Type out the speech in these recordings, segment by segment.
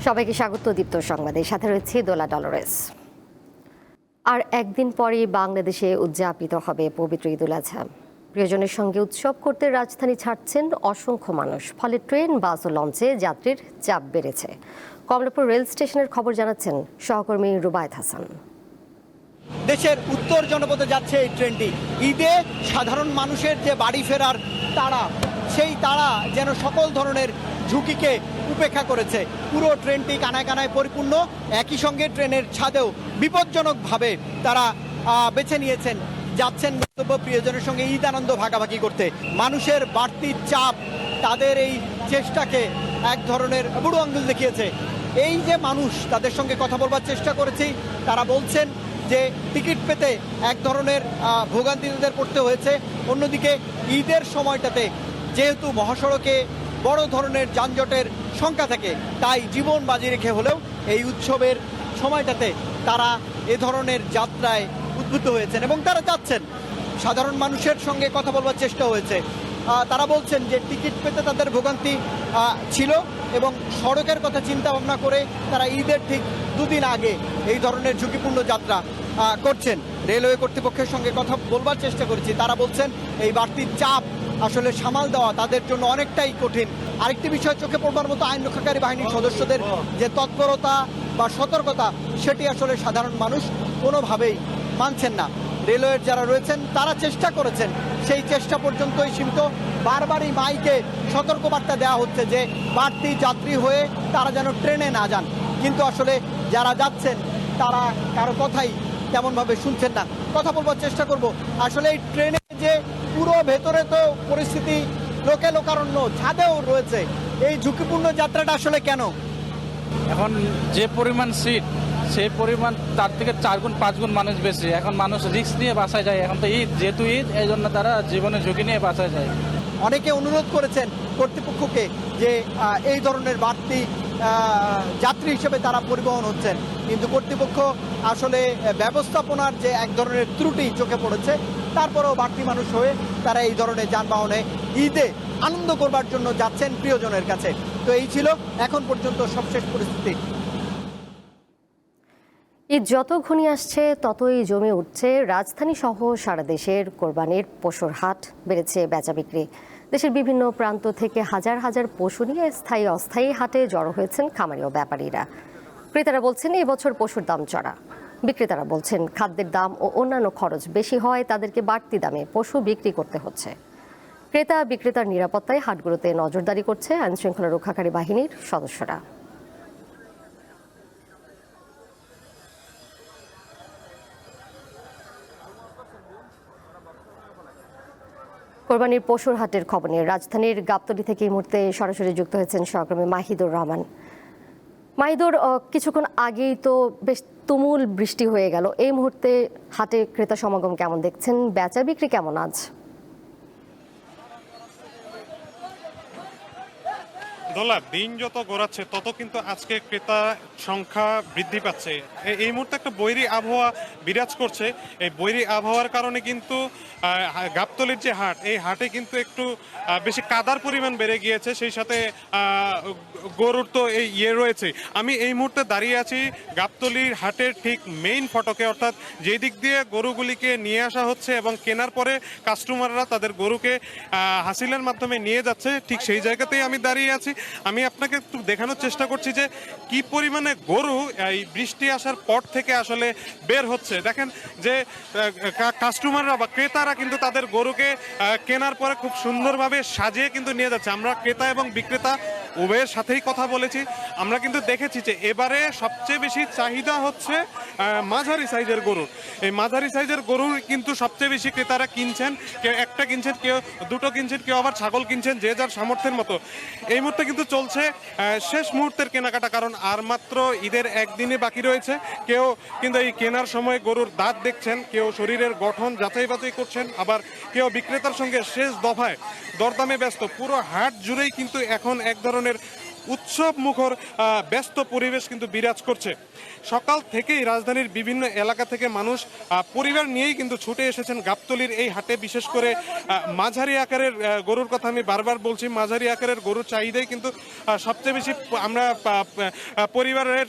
সবাইকে স্বাগত দীপ্ত সংবাদে, সাথে রয়েছে দোলা ডলরেস। আর একদিন পরেই বাংলাদেশে উদযাপিত হবে পবিত্র ঈদুল আজহা। প্রিয়জনের সঙ্গে উৎসব করতে রাজধানী ছাড়ছেন অসংখ্য মানুষ, ফলে ট্রেন, বাস ও লঞ্চে যাত্রীর চাপ বেড়েছে। কমলাপুর রেল স্টেশনের খবর জানাচ্ছেন সহকর্মী রুবায়েত হাসান। দেশের উত্তর জনপদে যাচ্ছে এই ট্রেনটি। ঈদে সাধারণ মানুষের যে বাড়ি ফেরার তাড়া, সেই তাড়া যেন সকল ধরনের ঝুঁকিকে উপেক্ষা করেছে। পুরো ট্রেনটি কানায় কানায় পরিপূর্ণ। একই সঙ্গে ট্রেনের ছাদেও বিপজ্জনকভাবে তারা বেছে নিয়েছেন যাচ্ছেন গন্তব্য প্রিয়জনের সঙ্গে ঈদ আনন্দ ভাগাভাগি করতে। মানুষের বাড়তি চাপ তাদের এই চেষ্টাকে এক ধরনের বুড়ো আঙ্গুল দেখিয়েছে। এই যে মানুষ, তাদের সঙ্গে কথা বলবার চেষ্টা করেছি, তারা বলছেন যে টিকিট পেতে এক ধরনের ভোগান্তিতে পড়তে হয়েছে। অন্যদিকে ঈদের সময়টাতে যেহেতু মহাসড়কে বড় ধরনের যানজটের সংখ্যা থাকে, তাই জীবন বাজি রেখে হলেও এই উৎসবের সময়টাতে তারা এ ধরনের যাত্রায় উদ্বুদ্ধ হয়েছেন এবং তারা যাচ্ছেন। সাধারণ মানুষের সঙ্গে কথা বলবার চেষ্টা হয়েছে। তারা বলছেন যে টিকিট পেতে তাদের ভোগান্তি ছিল এবং সড়কের কথা চিন্তা ভাবনা করে তারা ঈদের ঠিক দুদিন আগে এই ধরনের ঝুঁকিপূর্ণ যাত্রা করছেন। রেলওয়ে কর্তৃপক্ষের সঙ্গে কথা বলবার চেষ্টা করেছি, তারা বলছেন এই বাড়তি চাপ আসলে সামাল দেওয়া তাদের জন্য অনেকটাই কঠিন। আরেকটি বিষয় চোখে পড়বার মতো, আইন রক্ষাকারী বাহিনীর সদস্যদের যে তৎপরতা বা সতর্কতা, সেটি আসলে সাধারণ মানুষ কোনোভাবেই মানছেন না। রেলওয়ের যারা রয়েছেন তারা চেষ্টা করেছেন, সেই চেষ্টা পর্যন্তই সীমিত। বারবারই মাইকে সতর্কবার্তা দেওয়া হচ্ছে যে বাড়তি যাত্রী হয়ে তারা যেন ট্রেনে না যান, কিন্তু আসলে যারা যাচ্ছেন তারা কারো কথাই তেমনভাবে শুনছেন না। কথা বলবার চেষ্টা করব, আসলে এই ট্রেনে যে পুরো ভেতরে তো পরিস্থিতি লোকে লোকারণ্য, ছাদেও রয়েছে, এই ঝুঁকিপূর্ণ যাত্রাটা আসলে কেন? এখন যে পরিমাণ সিট, সেই পরিমাণ তার থেকে 4 গুণ 5 গুণ মানুষ বেশি। এখন মানুষ রিস্ক নিয়ে বাসায় যায়। এখন তো ঈদ, যেহেতু ঈদ, এই জন্য তারা জীবনের ঝুঁকি নিয়ে বাসায় যায়। অনেকে অনুরোধ করেছেন কর্তৃপক্ষকে যে এই ধরনের বাড়তি যাত্রী হিসেবে তারা পরিবহন হচ্ছেন, কিন্তু কর্তৃপক্ষ আসলে ব্যবস্থাপনার যে এক ধরনের ত্রুটি চোখে পড়েছে, তারপরেও বাড়তি মানুষ হয়ে তারা এই ধরনের যানবাহনে ঈদে আনন্দ করবার জন্য যাচ্ছেন প্রিয়জনের কাছে। তো এই ছিল এখন পর্যন্ত সবশেষ পরিস্থিতি। ঈদ যত ঘনিয়ে আসছে ততই জমে উঠছে রাজধানী সহ সারা দেশের কোরবানির পশুর হাট। বেড়েছে বেচা বিক্রি। দেশের বিভিন্ন প্রান্ত থেকে হাজার হাজার পশু নিয়ে স্থায়ী অস্থায়ী হাটে জড়ো হয়েছেন খামারি ও ব্যাপারীরা। ক্রেতারা বলছেন এই বছর পশুর দাম চড়া। বিক্রেতারা বলছেন খাদ্যের দাম ও অন্যান্য খরচ বেশি হয় তাদেরকে বাড়তি দামে পশু বিক্রি করতে হচ্ছে। ক্রেতা বিক্রেতার নিরাপত্তায় হাটগুলোতে নজরদারি করছে আইনশৃঙ্খলা রক্ষাকারী বাহিনীর সদস্যরা। কোরবানির পশুর হাটের খবর নিয়ে রাজধানীর গাবতলী থেকে এই মুহূর্তে সরাসরি যুক্ত হয়েছেন সহকর্মী মাহিদুর রহমান। মাহিদুর, কিছুক্ষণ আগেই তো বেশ তুমুল বৃষ্টি হয়ে গেল, এই মুহূর্তে হাটে ক্রেতা সমাগম কেমন দেখছেন? বেচা বিক্রি কেমন আজ? দোলা, দিন যত গড়াচ্ছে তত কিন্তু আজকে ক্রেতা সংখ্যা বৃদ্ধি পাচ্ছে। এই মুহূর্তে একটা বৈরী আবহাওয়া বিরাজ করছে। এই বৈরী আবহাওয়ার কারণে কিন্তু গাবতলীর যে হাট, এই হাটে কিন্তু একটু বেশি কাদার পরিমাণ বেড়ে গিয়েছে। সেই সাথে গরুর তো এই রয়েছে। আমি এই মুহূর্তে দাঁড়িয়ে আছি গাবতলীর হাটের ঠিক মেইন ফটকে, অর্থাৎ যেই দিক দিয়ে গরুগুলিকে নিয়ে আসা হচ্ছে এবং কেনার পরে কাস্টমাররা তাদের গরুকে হাসিলের মাধ্যমে নিয়ে যাচ্ছে, ঠিক সেই জায়গাতেই আমি দাঁড়িয়ে আছি। আমি আপনাকে একটু দেখানোর চেষ্টা করছি যে কি পরিমাণে গরু এই বৃষ্টি আসার পর থেকে আসলে বের হচ্ছে। দেখেন যে কাস্টমাররা বা ক্রেতারা কিন্তু তাদের গরুকে কেনার পরে খুব সুন্দরভাবে সাজিয়ে কিন্তু নিয়ে যাচ্ছে। আমরা ক্রেতা এবং বিক্রেতা উভয়ের সাথেই কথা বলেছি। আমরা কিন্তু দেখেছি যে এবারে সবচেয়ে বেশি চাহিদা হচ্ছে মাঝারি সাইজের গরুর। এই মাঝারি সাইজের গরুর কিন্তু সবচেয়ে বেশি ক্রেতারা কিনছেন। কেউ একটা কিনছেন, কেউ দুটো কিনছেন, কেউ আবার ছাগল কিনছেন, যে যার সামর্থ্যের মতো। এই মুহূর্তে কিন্তু চলছে শেষ মুহূর্তের কেনাকাটা, কারণ আর মাত্র ঈদের একদিনই বাকি রয়েছে। কেউ কিন্তু এই কেনার সময় গরুর দাঁত দেখছেন, কেউ শরীরের গঠন যাচাই বাছাই করছেন, আবার কেউ বিক্রেতার সঙ্গে শেষ দফায় দরদামে ব্যস্ত। পুরো হাট জুড়েই কিন্তু এখন এক ধরনের উৎসব মুখর ব্যস্ত পরিবেশ কিন্তু বিরাজ করছে। সকাল থেকেই রাজধানীর বিভিন্ন এলাকা থেকে মানুষ পরিবার নিয়েই কিন্তু ছুটে এসেছেন গাবতলীর এই হাটে। বিশেষ করে মাঝারি আকারের গরুর কথা আমি বারবার বলছি, মাঝারি আকারের গরুর চাহিদাই কিন্তু সবচেয়ে বেশি। আমরা পরিবারের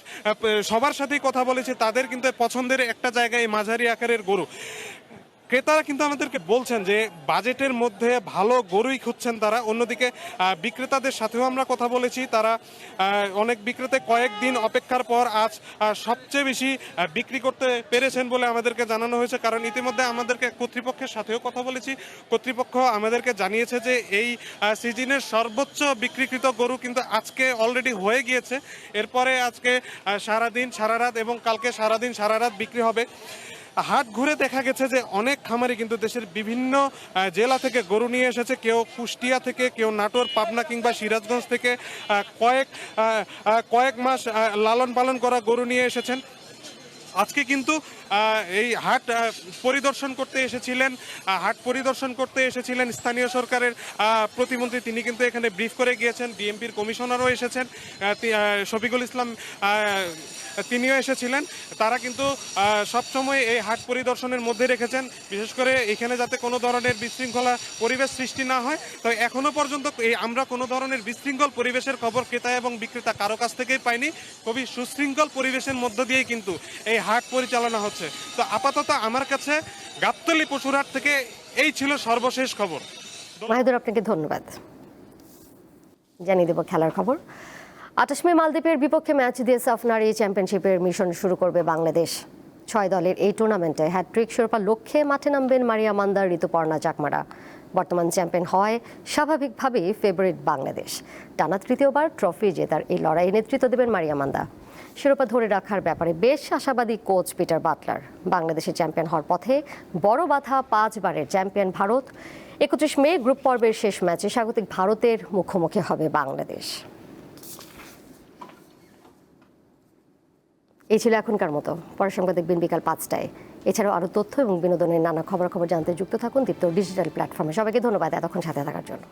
সবার সাথেই কথা বলেছি, তাদের কিন্তু পছন্দের একটা জায়গায় মাঝারি আকারের গরু। ক্রেতারা কিন্তু আমাদেরকে বলছেন যে বাজেটের মধ্যে ভালো গরুই খুঁজছেন তারা। অন্যদিকে বিক্রেতাদের সাথেও আমরা কথা বলেছি, তারা অনেক বিক্রেতা কয়েকদিন অপেক্ষার পর আজ সবচেয়ে বেশি বিক্রি করতে পেরেছেন বলে আমাদেরকে জানানো হয়েছে। কারণ ইতিমধ্যে আমাদেরকে কর্তৃপক্ষের সাথেও কথা বলেছি, কর্তৃপক্ষ আমাদেরকে জানিয়েছে যে এই সিজনের সর্বোচ্চ বিক্রিকৃত গরু কিন্তু আজকে অলরেডি হয়ে গিয়েছে। এরপরে আজকে সারাদিন সারা রাত এবং কালকে সারাদিন সারা রাত বিক্রি হবে। হাট ঘুরে দেখা গেছে যে অনেক খামারি কিন্তু দেশের বিভিন্ন জেলা থেকে গরু নিয়ে এসেছে। কেউ কুষ্টিয়া থেকে, কেউ নাটোর, পাবনা কিংবা সিরাজগঞ্জ থেকে কয়েক মাস লালন পালন করা গরু নিয়ে এসেছেন। আজকে কিন্তু এই হাট পরিদর্শন করতে এসেছিলেন স্থানীয় সরকারের প্রতিমন্ত্রী। তিনি কিন্তু এখানে ব্রিফ করে গিয়েছেন। বিএমপির কমিশনারও এসেছেন, শফিকুল ইসলাম তিনিও এসেছিলেন। তারা কিন্তু সবসময় এই হাট পরিদর্শনের মধ্যে রেখেছেন, বিশেষ করে এখানে যাতে কোনো ধরনের বিশৃঙ্খলা পরিবেশ সৃষ্টি না হয়। তো এখনো পর্যন্ত আমরা কোনো ধরনের বিশৃঙ্খল পরিবেশের খবর ক্রেতা এবং বিক্রেতা কারো কাছ থেকেই পাইনি। খুবই সুশৃঙ্খল পরিবেশের মধ্য দিয়েই কিন্তু এই হাট পরিচালনা হচ্ছে। তো আপাতত আমার কাছে গাবতলী পশুর হাট থেকে এই ছিল সর্বশেষ খবর। মাহিদুর, আপনাকে ধন্যবাদ। জানিয়ে দেব খেলার খবর। 28 মে মালদ্বীপের বিপক্ষে ম্যাচ দিয়ে সাফ নারী চ্যাম্পিয়নশিপের মিশন শুরু করবে বাংলাদেশ। 6 দলের এই টুর্নামেন্টে হ্যাটট্রিক শিরোপা লক্ষ্যে মাঠে নামবেন মারিয়া মান্দা, ঋতুপর্ণা চাকমারা। বর্তমান চ্যাম্পিয়ন হয় স্বাভাবিকভাবেই ফেভারিট বাংলাদেশ। টানা তৃতীয়বার ট্রফি জেতার এই লড়াইয়ে নেতৃত্ব দেবেন মারিয়া মান্দা। শিরোপা ধরে রাখার ব্যাপারে বেশ আশাবাদী কোচ পিটার বাটলার। বাংলাদেশের চ্যাম্পিয়ন হওয়ার পথে বড় বাধা 5 বারের চ্যাম্পিয়ন ভারত। 31 মে গ্রুপ পর্বের শেষ ম্যাচে স্বাগতিক ভারতের মুখোমুখি হবে বাংলাদেশ। এই ছিল এখনকার মতো। পরের সঙ্গে দেখবেন বিকাল 5টায়। এছাড়াও আরও তথ্য এবং বিনোদনের নানা খবরাখবর জানতে যুক্ত থাকুন দীপ্ত ডিজিটাল প্ল্যাটফর্মে। সবাইকে ধন্যবাদ এতক্ষণ সাথে থাকার জন্য।